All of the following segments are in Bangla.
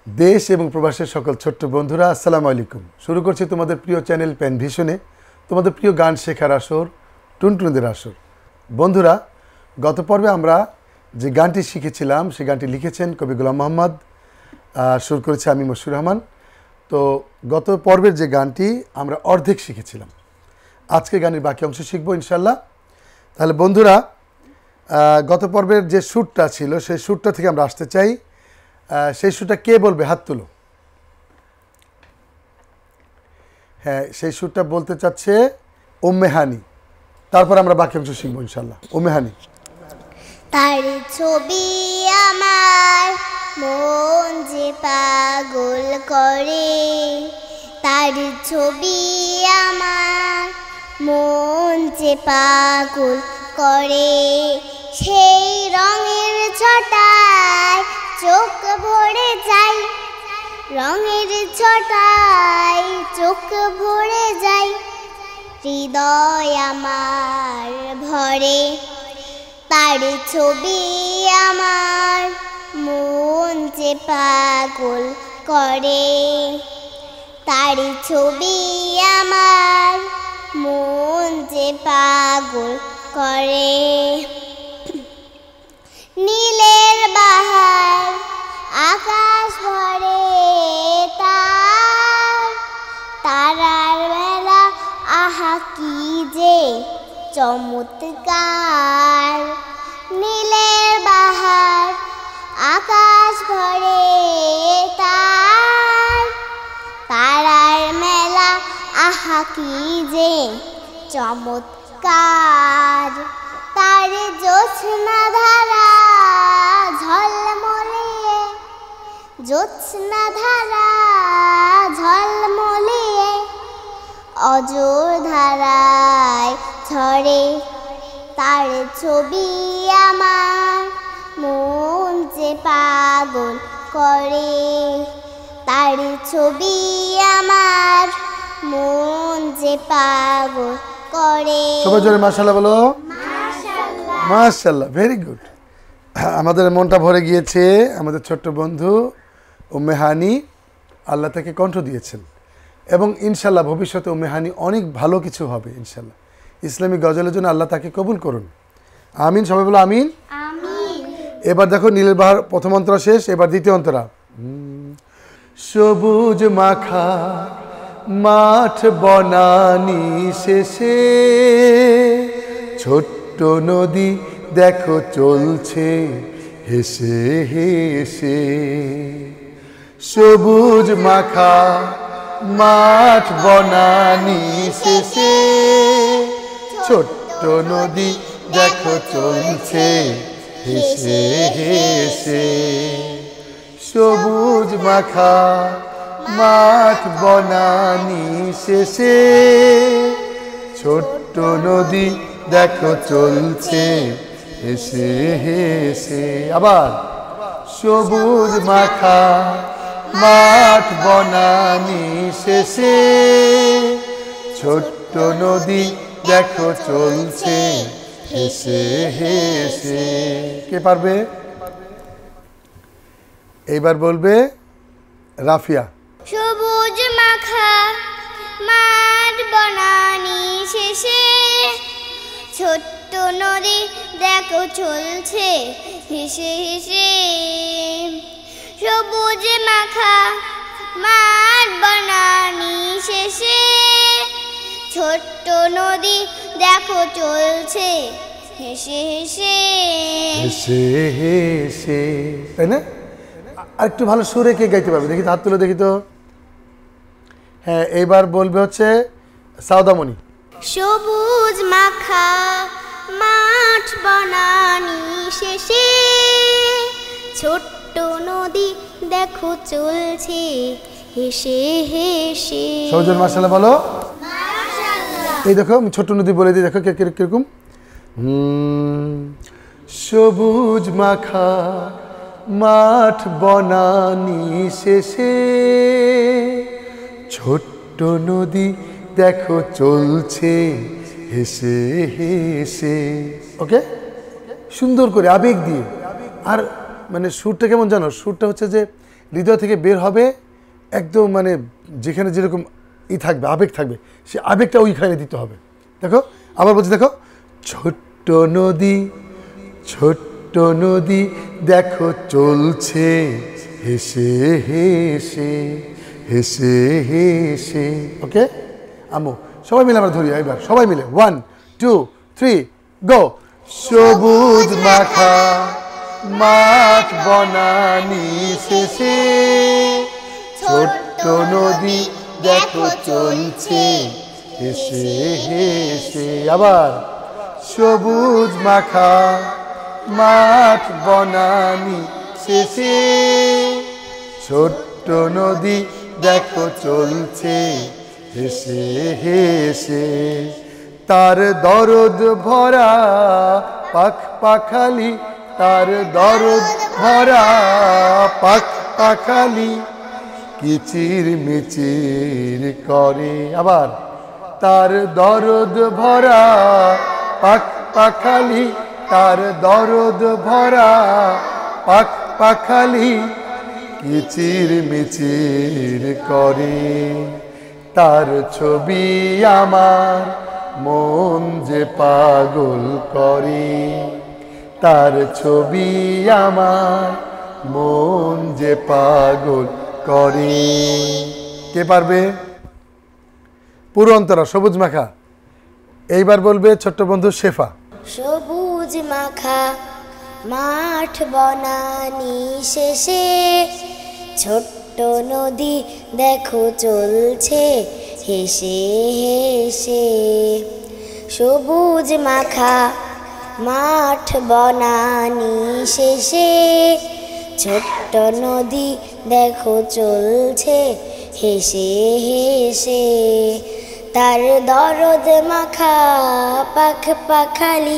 দেশ এবং প্রবাসের সকল ছোট্ট বন্ধুরা আসসালামু আলাইকুম। শুরু করছি তোমাদের প্রিয় চ্যানেল প্যান ভিশনে তোমাদের প্রিয় গান শেখার আসর, টুনটুনিদের আসর। বন্ধুরা, গত পর্বে আমরা যে গানটি শিখেছিলাম সেই গানটি লিখেছেন কবি গোলাম মোহাম্মদ, সুর করেছে আমি মশিউর রহমান। তো গত পর্বের যে গানটি আমরা অর্ধেক শিখেছিলাম, আজকে গানের বাকি অংশ শিখবো ইনশাল্লাহ। তাহলে বন্ধুরা, গত পর্বের যে সুরটা ছিল সেই সুরটা থেকে আমরা আসতে চাই। সেই সুরটা কে বলবে? হাত তুলো। হ্যাঁ, সেই সুরটা বলতে চাচ্ছে উম্মে হানি। তারপর আমরা বাকি অংশ শিখবো ইনশাল্লাহ। উম্মে হানি। তার ছবি আমার মন যে পাগল করে, তার ছবি আমার মন যে পাগল করে, সেই রঙের ছটায় চোখ ভরে যায়, রঙের ছটায় চোখ ভরে যায়, হৃদয় আমার ভরে। তার ছবি আমার মন যে পাগল করে, তার ছবি আমার মন যে পাগল করে। নীলের বাহার আকাশ ভরে তারার বেলা, আহা কি যে চমৎকার। নীলের বাহার আকাশ ভরে তারার মেলা, আহা কি যে চমৎকার। তার জ্যোৎস্না ধারা ঝলমলিয়ে, জ্যোৎস্না ধারা ঝলমলিয়ে অজর ধারায় ঝরে। তার ছবি আমার মন যে পাগল করে, তার ছবি আমার মন যে পাগল করে। সবাই জোরে মাশাআল্লাহ বলো। মাশাআল্লাহ, ভেরি গুড। আমাদের মনটা ভরে গিয়েছে। আমাদের ছোট্ট বন্ধু উম্মে হানি, আল্লাহ তাকে কণ্ঠ দিয়েছেন এবং ইনশাল্লাহ ভবিষ্যতে উম্মে হানি অনেক ভালো কিছু হবে ইনশাল্লাহ। ইসলামিক গজলের জন্য আল্লাহ তাকে কবুল করুন। আমিন। সবাই বলো আমিন। এবার দেখো, নীলের বাহার প্রথম অন্তরা শেষ, এবার দ্বিতীয় অন্তরা। সবুজ মাখা মাঠ বনানি শেষে, ছোট্ট নদী দেখো চলছে হেসে হেসে। সবুজ মাখা মাঠ বনানি শেষে, ছোট্ট নদী দেখো চলছে হেসে হেসে। সবুজ মাখা মাঠ বনানি শেষে, ছোট্ট নদী দেখো চলছে হেসে হেসে। আবার সবুজ মাখা মাঠ বনানি শেষে, ছোট্ট নদী দেখো চলছে হেসে হেসে। কে পারবে? এইবার বলবে রাফিয়া। সবুজ মাখা মাঠ বনানি শেষে, ছোট্ট নদী দেখো চলছে হেসে হেসে। সবুজ মাখা মাঠ বনানি শেষে, ছোট্ট নদী দেখো চলছে হেসে হেসে হেসে হেসে। তাই না? আর একটু ভালো সুরে কে গাইতে পারবে? দেখি তো, হাত তুলে দেখি তো। হ্যাঁ, এইবার বলবে হচ্ছে সাউদামণি। সবুজ মাখা মাঠ বনানি শেষে, ছোট্ট নদী দেখো চলছে হেসে হেসে। সৌজন মাশাআল্লাহ বলো। এই দেখো, আমি ছোট্ট নদী বলে দিই, দেখো কিরকম। সবুজ মাখা মাঠ বনানি শেষে, ছোট্ট নদী দেখো চলছে হেসে হেসে। ওকে, সুন্দর করে আবেগ দিয়ে। আর মানে সুরটা কেমন জানো? সুরটা হচ্ছে যে হৃদয় থেকে বের হবে একদম মানে যেখানে যেরকম থাকবে আবেগ থাকবে সে আবেগটা ওইখানে দিতে হবে। দেখো আবার বলছি, দেখো ছোট্ট নদী দেখো চলছে হেসে হেসে হেসে হেসে। ওকে আম্মু সবাই মিলে আমরা ধরি, এবার সবাই মিলে 1 2 3 গো। সবুজ মাখা মাঠ বনানি শেষে ছোট্ট নদী দেখো চলছে হেসে হেসে। আবার সবুজ মাখা মাঠ বনানি শেষে ছোট্ট নদী দেখো চলছে হেসে হেসে। তার দরদ ভরা পাখালি, তার দরদ ভরা পাখালি কিচির মিচির করে। আবার তার দরদ ভরা পাখালি, তার দরদ ভরা পাখালি কিচির মিচির করে। তার ছবি আমার মন যে পাগল করে, তার ছবি আমার মন যে পাগল করে। কে পারবে? পুরো অন্তরা সবুজ মাখা। এইবার বলবে ছোট্ট বন্ধু শেফা। সবুজ মাখা মাঠ বনানি শেষে ছোট্ট নদী দেখো চলছে হেসে হেসে। সবুজ মাখা মাঠ বনানি শেষে ছোট্ট নদী দেখো চলছে হেসে হেসে। তার দরদ মাখা পাখালি,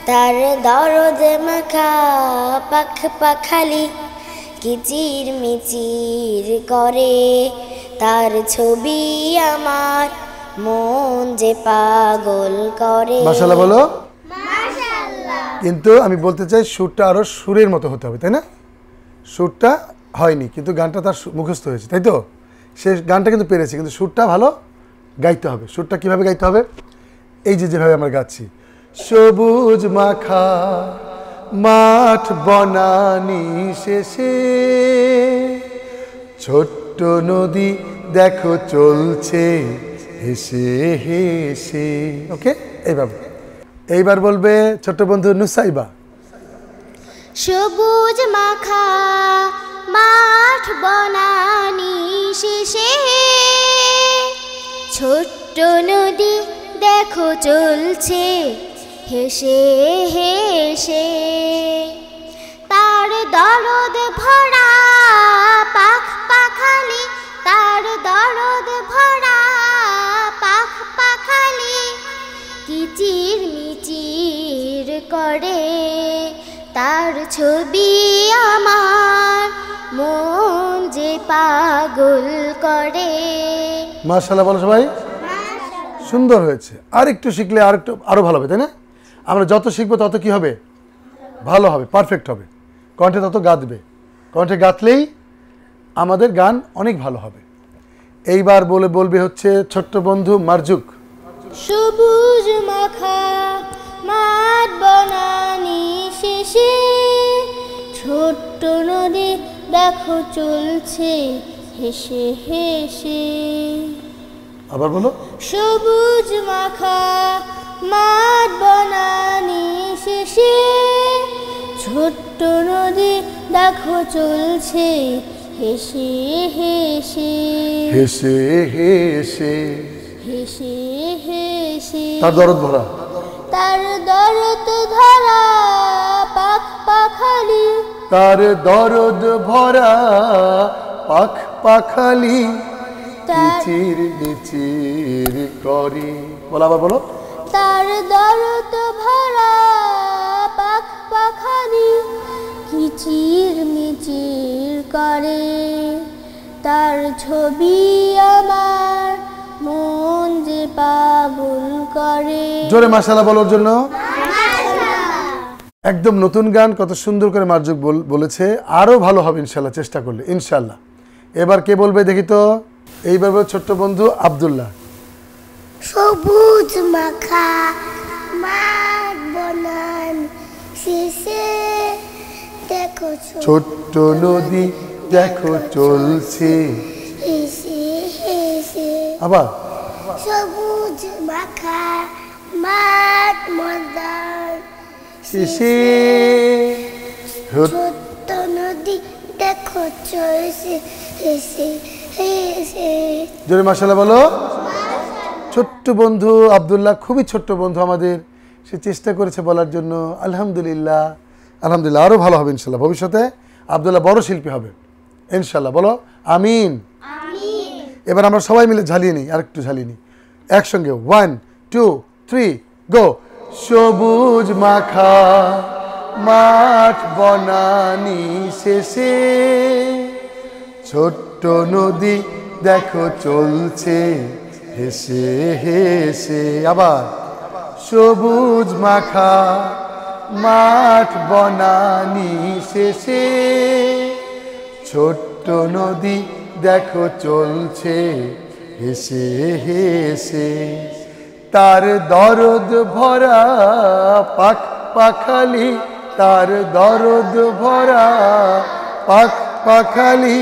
তার দরদ মাখা পাখালি কিচির মিচির করে। তার ছবি আমার মন যে পাগল করে। মাশাআল্লাহ বলো। মাশাআল্লাহ। কিন্তু আমি বলতে চাই সুরটা আরো সুরের মতো হতে হবে, তাই না? সুরটা হয়নি কিন্তু গানটা তার মুখস্থ হয়েছে, তাই তো? সে গানটা কিন্তু পেরেছে, কিন্তু সুরটা ভালো গাইতে হবে। সুরটা কিভাবে গাইতে হবে? এই যে যেভাবে আমরা গাচ্ছি, সবুজ মাখা মাঠ বনানি শেষে ছোট্ট নদী দেখো চলছে হেসে হেসে। ওকে এইভাবে। এইবার বলবে ছোট্ট বন্ধু নুসাইবা। সবুজ মাখা মাঠ বনানি শেষে ছোট্ট নদী দেখো চলছে হেসে হেসে। তার দরদ ভরা পাখালি, তার দরদ ভরা পাখালি কিচির মিচির করে। তার ছবি আমার মন যে পাগল করে। মাশাআল্লাহ বলো সবাই। সুন্দর হয়েছে। আর একটু শিখলে আরো ভালো হবে, তাই না? আমরা যত শিখবো তত কি হবে? ভালো হবে, পারফেক্ট হবে। কণ্ঠে তত গাঁথবে, কণ্ঠে গাঁথলেই আমাদের গান অনেক ভালো হবে। এইবার বলবে হচ্ছে ছোট্ট বন্ধু মারজুক। সবুজ মাখা মাঠ বনানি শেষে ছোট্ট নদী দেখো চলছে হেসে হেসে। আবার বলো। সবুজ মাখা মাঠ বনানি শেষে ছোট্ট নদী দেখো চলছে হেসে হেসে হেসে হেসে হেসে হেসে। তার দরদ ভরা, তার দরদ ধরা পাখালি, তার দরদ ভরা পাখালি কিচির মিচির করে। বলো আবার বলো। তার দরদ ভরা পাখালি কিচির মিচির করে। তার ছবি আমার মন যে পাগল করে। জোরে মাশাআল্লাহ বলার জন্য। একদম নতুন গান, কত সুন্দর করে মার্জুক বলেছে। আরও ভালো হবে ইনশাল্লাহ, চেষ্টা করলে ইনশাল্লাহ। এবার কে বলবে দেখি তো? এইবার ছোট্ট বন্ধু আব্দুল্লাহ। সবুজ মাখা মাঠ বনান শেষে দেখো ছোট্ট নদী দেখো চলছে হেসে হেসে। আবার সবুজ মাখা মাঠ বনান শেষে ছোট্ট নদী দেখো চলছে হেসে হেসে। জোরে মাশাআল্লাহ বলো। ছোট্ট বন্ধু আব্দুল্লাহ, খুবই ছোট্ট বন্ধু আমাদের, সে চেষ্টা করেছে বলার জন্য। আলহামদুলিল্লাহ, আলহামদুলিল্লাহ। আরও ভালো হবে ইনশাল্লাহ, ভবিষ্যতে আব্দুল্লাহ বড় শিল্পী হবে ইনশাল্লাহ। বলো আমিন। এবার আমরা সবাই মিলে ঝালিয়ে নিই, আরেকটু ঝালিয়ে নিই একসঙ্গে। 1 2 3 গো। সবুজ মাখা মাঠ বনানি শেষে ছোট্ট নদী দেখো চলছে হেসে হেসে। আবার সবুজ মাখা মাঠ বনানি শেষে ছোট্ট নদী দেখো চলছে হেসে হেসে। তার দরদ ভরা পাখ পাখালি, তার দরদ ভরা পাখ পাখালি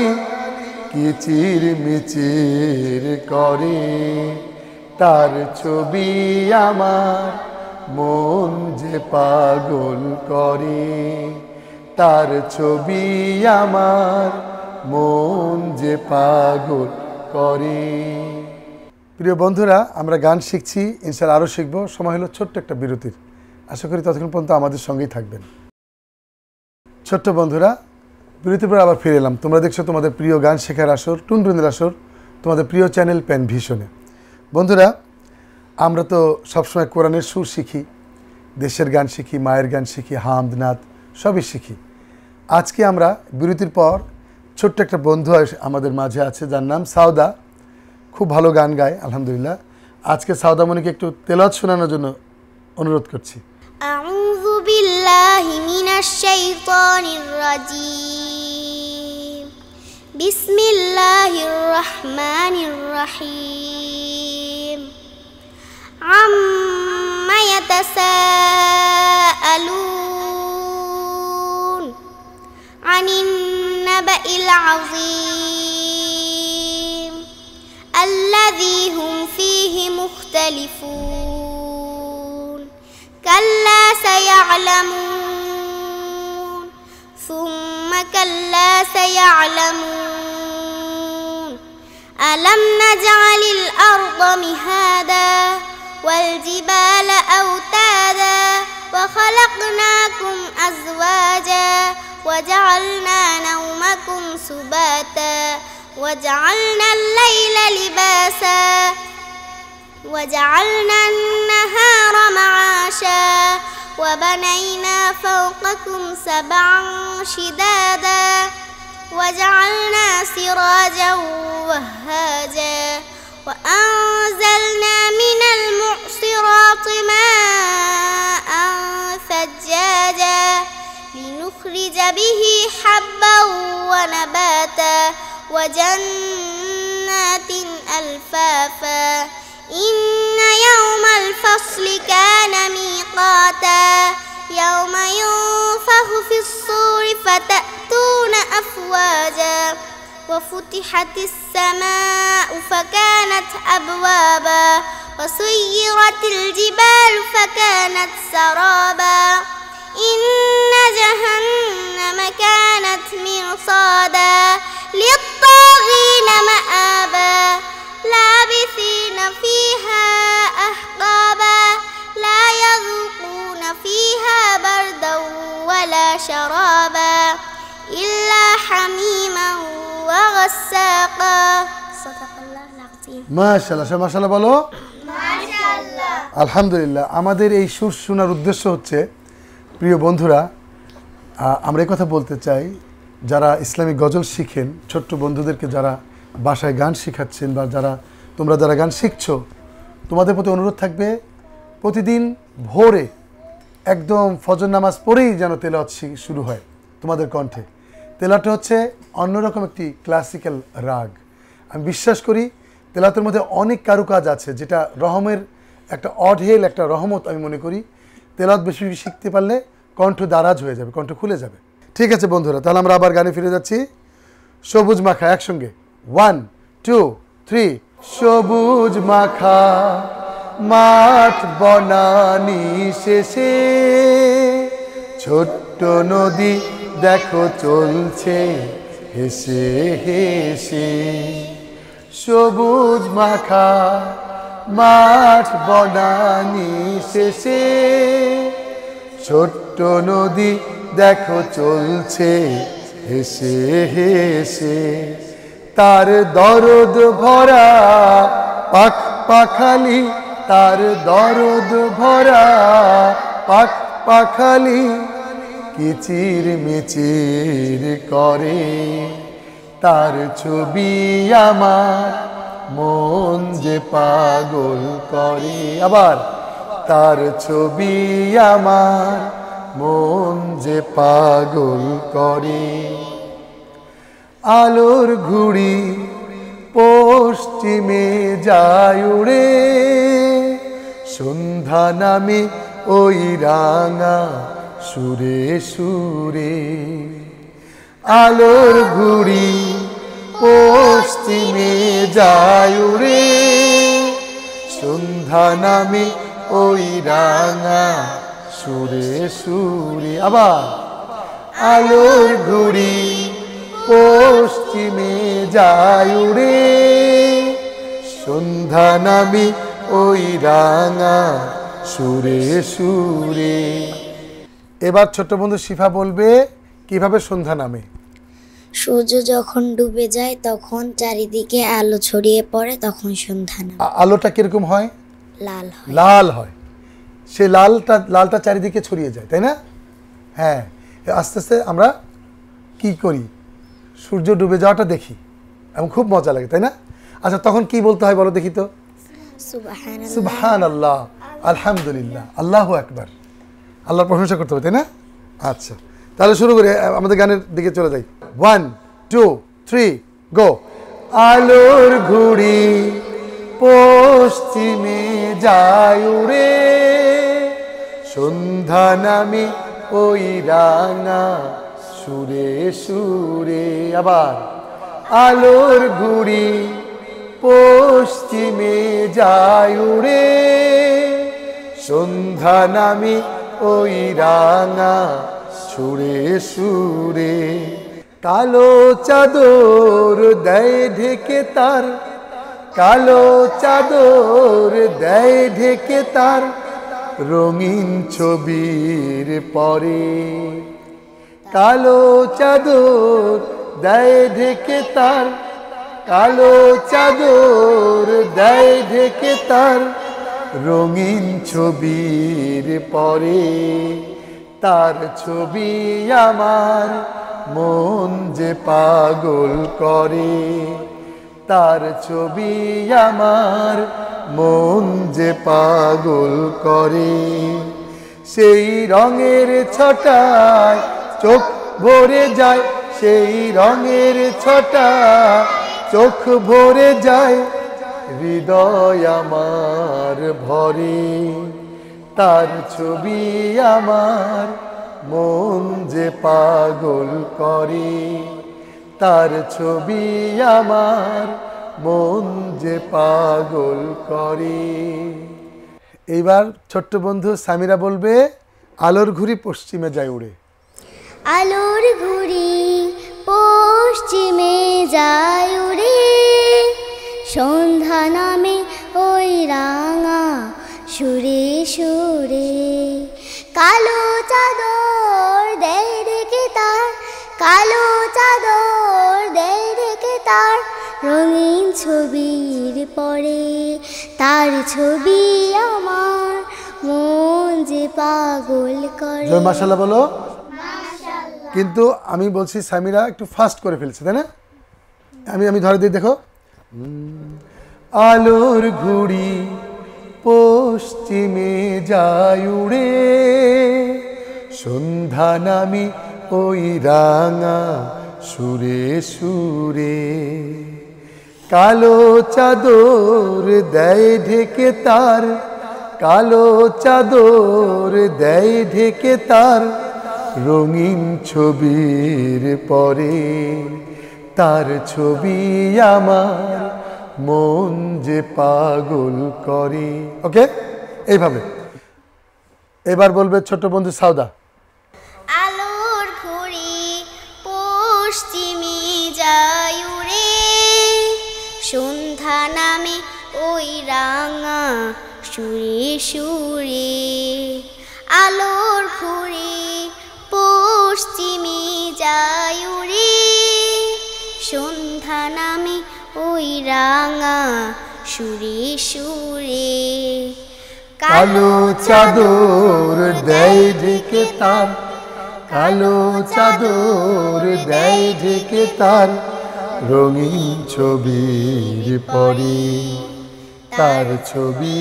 কিচির মিচির করে। তার ছবি আমার মন যে পাগল করে, তার ছবি আমার মন যে পাগল করে। প্রিয় বন্ধুরা, আমরা গান শিখছি, ইনশাআল্লাহ আরও শিখবো। সময় হলো ছোট্ট একটা বিরতির। আশা করি ততক্ষণ পর্যন্ত আমাদের সঙ্গেই থাকবেন। ছোট্ট বন্ধুরা, বিরতির পর আবার ফিরে এলাম। তোমরা দেখছো তোমাদের প্রিয় গান শেখার আসর, টুনটুনির আসর, তোমাদের প্রিয় চ্যানেল প্যান ভিশনে। বন্ধুরা, আমরা তো সবসময় কোরআনের সুর শিখি, দেশের গান শিখি, মায়ের গান শিখি, হামদ নাত সবই শিখি। আজকে আমরা বিরতির পর ছোট্ট একটা বন্ধু আমাদের মাঝে আছে, যার নাম সাউদা। খুব ভালো গান গায় আলহামদুলিল্লাহ। আজকে সাউদা মনিকে একটু তেলাওয়াত শোনানোর জন্য অনুরোধ করছি। আউযু বিল্লাহি মিনাশ শাইতানির রাজীম। বিসমিল্লাহির রহমানির রহিম। আম্মা ইয়াতাসাআলুন আনিন নাবাইল আযীম আল্লাযী হুম ফীহি মুখতালিফুন। كلا سيعلمون ثم كلا سيعلمون ألم نجعل الأرض مهادا والجبال أوتادا وخلقناكم أزواجا وجعلنا نومكم سباتا وجعلنا الليل لباسا وجعلنا النهار معاشا وبنينا فوقكم سبعا شدادا وجعلنا سراجا وهاجا وأنزلنا من المعصرات ماء ثجاجا لنخرج به حبا ونباتا وجنات ألفافا إن يوم الفصل كان ميقاتا يوم ينفخ في الصور فتأتون أفواجا وفتحت السماء فكانت أبوابا وسيرت الجبال فكانت سرابا إن جهنم كانت مرصادا للطاغين مآبا لابثين فيها أحقابا لا يذوقون فيها بردا ولا شرابا إلا حميما وغساقا صدق الله العظيم। মাশাআল্লাহ, মাশাআল্লাহ বলো। মাশাআল্লাহ। আলহামদুলিল্লাহ। আমাদের এই সুর শোনার উদ্দেশ্য হচ্ছে, প্রিয় বন্ধুরা, আমরা এই কথা বলতে চাই, যারা ইসলামিক গজল শিখেন, ছোট্ট বন্ধুদেরকে যারা বাসায় গান শেখাচ্ছেন বা তোমরা যারা গান শিখছো, তোমাদের প্রতি অনুরোধ থাকবে প্রতিদিন ভোরে একদম ফজর নামাজ পড়েই যেন তেলাওয়াত শুরু হয় তোমাদের কণ্ঠে। তেলাওয়াতটা হচ্ছে অন্যরকম একটি ক্লাসিক্যাল রাগ। আমি বিশ্বাস করি তেলাওয়াতের মধ্যে অনেক কারুকাজ আছে, যেটা রহমের একটা অঢেল একটা রহমত আমি মনে করি। তেলাওয়াত বেশি বেশি শিখতে পারলে কণ্ঠ দারাজ হয়ে যাবে, কণ্ঠ খুলে যাবে। ঠিক আছে বন্ধুরা, তাহলে আমরা আবার গানে ফিরে যাচ্ছি। সবুজ মাখা, একসঙ্গে 1 2 3। সবুজ মাখা মাঠ বনানি শেষে ছোট্ট নদী দেখো চলছে হেসে হেসে। সবুজ মাখা মাঠ বনানি শেষে ছোট্ট নদী দেখো চলছে হেসে হেসে। তার দরদ ভরা পাখ পাখালি, তার দরদ ভরা পাখ পাখালি কিচির মিচির করে। তার ছবি আমার মন যে পাগল করে। আবার তার ছবি আমার মন যে পাগল করে। আলোর ঘুড়ি পশ্চিমে যায় উড়ে সন্ধ্যা নামে ওই রাঙা সুরে সুরে। আলোর ঘুড়ি পশ্চিমে যায় উড়ে সন্ধ্যা নামে ওই রাঙা সুরে সুরে। আবার আলোর ঘুড়ি পশ্চিমে যায় উড়ে সন্ধ্যা নামে ওই রাঙা সুরে সুরে। এবার ছোট্ট বন্ধু শিফা বলবে কিভাবে সন্ধ্যা নামে। সূর্য যখন ডুবে যায় তখন চারিদিকে আলো ছড়িয়ে পড়ে, তখন সন্ধ্যা নামে। আলোটা কিরকম হয়? লাল হয়। লাল হয়। সে লালটা চারিদিকে ছড়িয়ে যায়, তাই না? হ্যাঁ, আস্তে আস্তে আমরা কি করি, সূর্য ডুবে যাওয়াটা দেখি এবং খুব মজা লাগে, তাই না? আচ্ছা, তখন কি বলতে হয় বলো দেখি তো? সুবহানাল্লাহ, আলহামদুলিল্লাহ, আল্লাহু আকবার। আল্লাহর প্রশংসা করতে হবে, তাই না? আচ্ছা, তাহলে শুরু করি, আমাদের গানের দিকে চলে যাই। 1 2 3 গো। আলোর ঘুড়ি পশ্চিমে যায় উড়ে সন্ধ্যা নামে ওই রাঙা সুরে সুরে। আবার আলোর ঘুড়ি পশ্চিমে যায় উড়ে সন্ধ্যা নামে ওই রাঙা সুরে সুরে। কালো চাদর দেয় ঢেকে তার, কালো চাদর দেয় ঢেকে তার রঙিন ছবির পরে। কালো চাদর দেয় ঢেকে তার, কালো চাদর দেয় ঢেকে তার রঙিন ছবির পরে। তার ছবি আমার মন যে পাগল করে। তার ছবি আমার মন যে পাগল করে। সেই রঙের ছটায় চোখ ভরে যায়, সেই রঙের ছটা চোখ ভরে যায় হৃদয় আমার ভরে। তার ছবি আমার মন যে পাগল করে। তার ছবি আমার মন যে পাগল করে। এইবার ছোট্ট বন্ধু সামিরা বলবে আলোর ঘুড়ি পশ্চিমে যায় উড়ে। আলোর ঘুড়ি পশ্চিমে যায় উড়ে সন্ধ্যা নামে ওই রাঙা সুরে সুরে। কালো চাদর দেয় ঢেকে তার, কালো চাদর দেয় ঢেকে তার রঙিন ছবির পরে। তার ছবি আমার মন যে পাগল করে। মাশাআল্লাহ বলো। কিন্তু আমি বলছি সামিরা একটু ফাস্ট করে ফেলছে, তাই না? আমি ধরে দিই, দেখো। আলোর ঘুড়ি পশ্চিমে যায় উড়ে, সন্ধ্যা নামি ওই রাঙা সুরে সুরে। কালো চাদর দেয় ঢেকে তার, কালো চাদর দেয় ঢেকে তার, রঙিন ছবির পরে তার ছবি আমার মন যে পাগল করে। ওকে, এইভাবে। এবার বলবে ছোট বন্ধু সাউদা। আলোর ঘুড়ি পশ্চিমে যায় উড়ে, সন্ধ্যা নামে ওই রাঙা সুরে সুরে। আলোর ঘুড়ি পশ্চিমে যায় উড়ে, সন্ধ্যা নামে ওই রাঙা সুরে সুরে। কালো চাদর দেয় ঢেকে তার, কালো চাদর দেয় ঢেকে তার, রঙিন ছবির পরে তার ছবি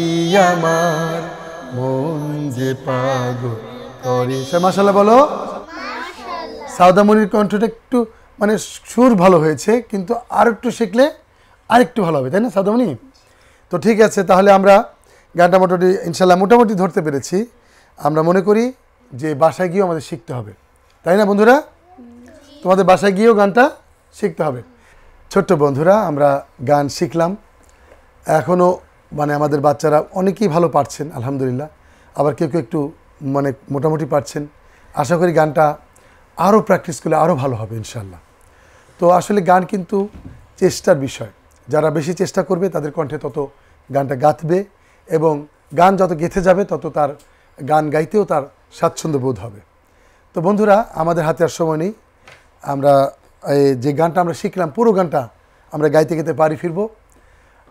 আমার মন যে পাগল করে। মাশাআল্লাহ বলো। সাউদামণির কণ্ঠটা একটু মানে সুর ভালো হয়েছে, কিন্তু আর একটু শিখলে আরেকটু ভালো হবে, তাই না সাউদামণি? তো ঠিক আছে, তাহলে আমরা গানটা মোটামুটি ইনশাল্লাহ মোটামুটি ধরতে পেরেছি। আমরা মনে করি যে বাসায় গিয়েও আমাদের শিখতে হবে, তাই না বন্ধুরা? তোমাদের বাসায় গিয়েও গানটা শিখতে হবে। ছোট্ট বন্ধুরা, আমরা গান শিখলাম, এখনও মানে আমাদের বাচ্চারা অনেকেই ভালো পারছেন আলহামদুলিল্লাহ, আবার কেউ কেউ একটু মানে মোটামুটি পারছেন। আশা করি গানটা আরও প্র্যাকটিস করলে আরও ভালো হবে ইনশাল্লাহ। তো আসলে গান কিন্তু চেষ্টার বিষয়, যারা বেশি চেষ্টা করবে তাদের কণ্ঠে তত গানটা গাঁথবে, এবং গান যত গেঁথে যাবে তত তার গান গাইতেও তার স্বাচ্ছন্দ্য বোধ হবে। তো বন্ধুরা, আমাদের হাতে আর সময় নেই, আমরা যে গানটা আমরা শিখলাম পুরো গানটা আমরা গাইতে গাইতে বাড়ি ফিরব।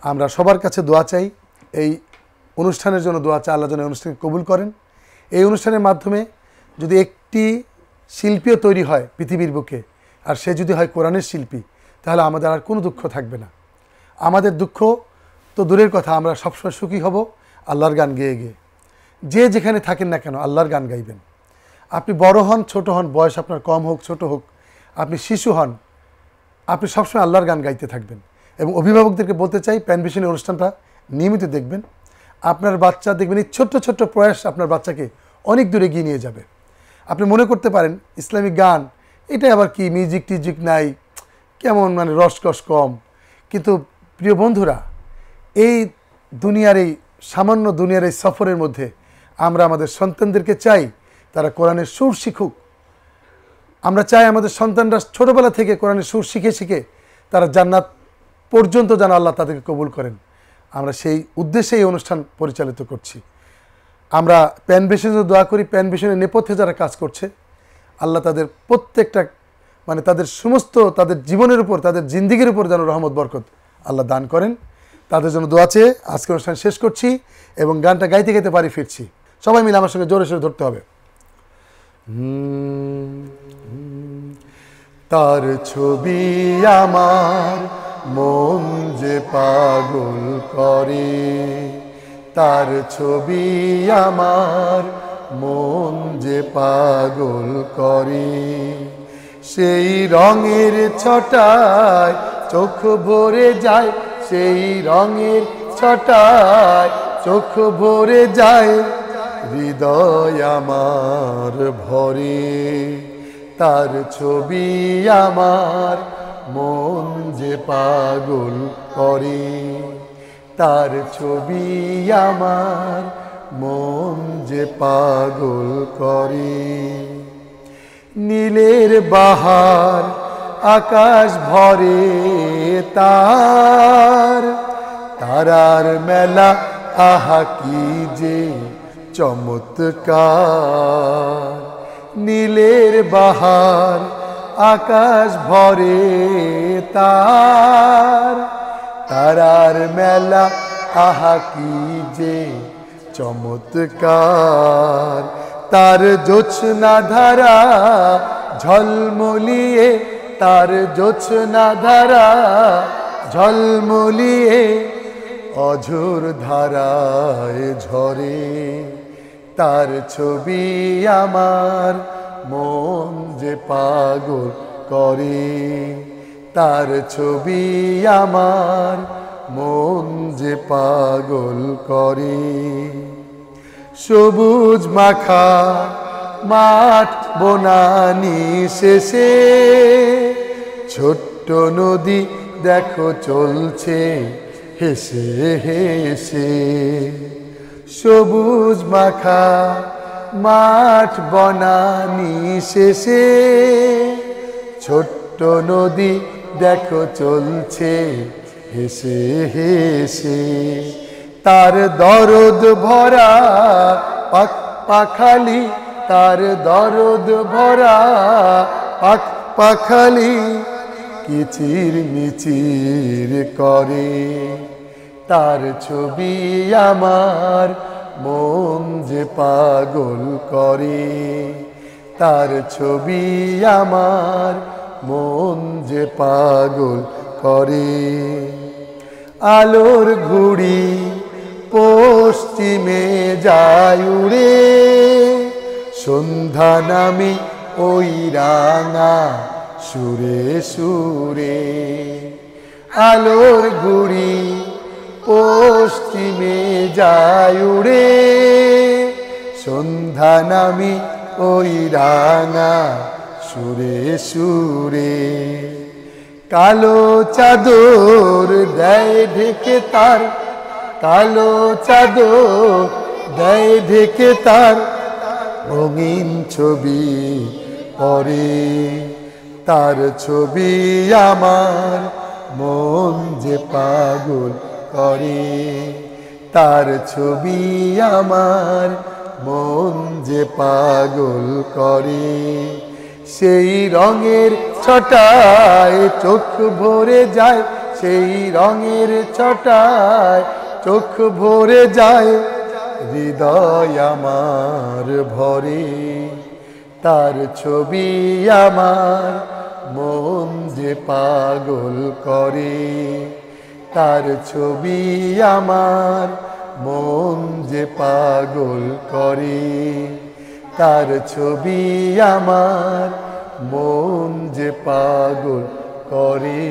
আমরা সবার কাছে দোয়া চাই, এই অনুষ্ঠানের জন্য দোয়া চাই, আল্লাহ যেন এই অনুষ্ঠানকে কবুল করেন। এই অনুষ্ঠানের মাধ্যমে যদি একটি শিল্পীও তৈরি হয় পৃথিবীর বুকে, আর সে যদি হয় কোরআনের শিল্পী, তাহলে আমাদের আর কোনো দুঃখ থাকবে না। আমাদের দুঃখ তো দূরের কথা, আমরা সবসময় সুখী হব আল্লাহর গান গেয়ে গিয়ে। যে যেখানে থাকেন না কেন আল্লাহর গান গাইবেন। আপনি বড় হন ছোট হন, বয়স আপনার কম হোক ছোট হোক, আপনি শিশু হন, আপনি সবসময় আল্লাহর গান গাইতে থাকবেন। এবং অভিভাবকদেরকে বলতে চাই, প্যানভিশনের অনুষ্ঠানটা নিয়মিত দেখবেন। আপনার বাচ্চা দেখবেন এই ছোট্ট ছোট্ট প্রয়াস আপনার বাচ্চাকে অনেক দূরে এগিয়ে নিয়ে যাবে। আপনি মনে করতে পারেন ইসলামিক গান এটা আবার কি, মিউজিক টিউজিক নাই, কেমন মানে রসকস কম, কিন্তু প্রিয় বন্ধুরা, এই দুনিয়ার এই সামান্য দুনিয়ার এই সফরের মধ্যে আমরা আমাদের সন্তানদেরকে চাই তারা কোরআনের সুর শিখুক। আমরা চাই আমাদের সন্তানরা ছোটোবেলা থেকে কোরআনের সুর শিখে শিখে তারা জান্নাত পর্যন্ত যেন আল্লাহ তাদেরকে কবুল করেন। আমরা সেই উদ্দেশ্যে এই অনুষ্ঠান পরিচালিত করছি। আমরা প্যানভিশনের দোয়া করি, প্যানভিশনের নেপথ্যে যারা কাজ করছে আল্লাহ তাদের প্রত্যেকটা মানে তাদের সমস্ত তাদের জীবনের উপর, তাদের জিন্দিগির উপর যেন রহমত বরকত আল্লাহ দান করেন। তাদের জন্য দোয়া চেয়ে আজকের অনুষ্ঠান শেষ করছি এবং গানটা গাইতে গাইতে বাড়ি ফিরছি। সবাই মিলে আমার সঙ্গে জোরে সোরে ধরতে হবে। তার ছবি আমার মন যে পাগল করে, তার ছবি আমার মন যে পাগল করে, সেই রঙের ছটায় চোখ ভরে যায়, সেই রঙের ছটায় চোখ ভরে যায়, হৃদয় আমার ভরে, তার ছবি আমার মন যে পাগল করে, তার ছবি আমার মন যে পাগল করে। নীলের বাহার আকাশ ভরে তার, তারার মেলা আহা কি যে চমৎকার। নীলের বাহার আকাশ ভরে তার, তারার মেলা আহা কি যে চমৎকার। তার জোছনা ধারা ঝলমলিয়ে, তার জোছনা ধারা ঝলমলিয়ে অঝোর ধারায় ঝরে, তার ছবি আমার মন যে পাগল করে, তার ছবি আমার মন যে পাগল করে। সবুজ মাখা মাঠ বনানি শেষে ছোট্ট নদী দেখো চলছে হেসে হেসে। সবুজ মাখা মাঠ বনানি শেষে ছোট্ট নদী দেখো চলছে হেসে হেসে। তার দরদ ভরা পাখালি, তার দরদ ভরা পাখালি কিচির মিচির করে, তার ছবি আমার মন যে পাগল করে, তার ছবি আমার মন যে পাগল করে। আলোর ঘুড়ি পশ্চিমে যায় উড়ে, সন্ধ্যা নামে ওই রাঙা সুরে সুরে। আলোর ঘুড়ি পশ্চিমে যায় উড়ে, সন্ধ্যা নামে ওই রাঙা সুরে সুরে। কালো চাদর দেয় ঢেকে তার, কালো চাদর দেয় ঢেকে তার রঙিন ছবি পরে, তার ছবি আমার মন যে পাগল করে, তার ছবি আমার মন যে পাগল করে। সেই রঙের ছটায় চোখ ভরে যায়, সেই রঙের ছটায় চোখ ভরে যায়, হৃদয় আমার ভরে, তার ছবি আমার মন যে পাগল করে, তার ছবি আমার মন যে পাগল করে, তার ছবি আমার মন যে পাগল করে।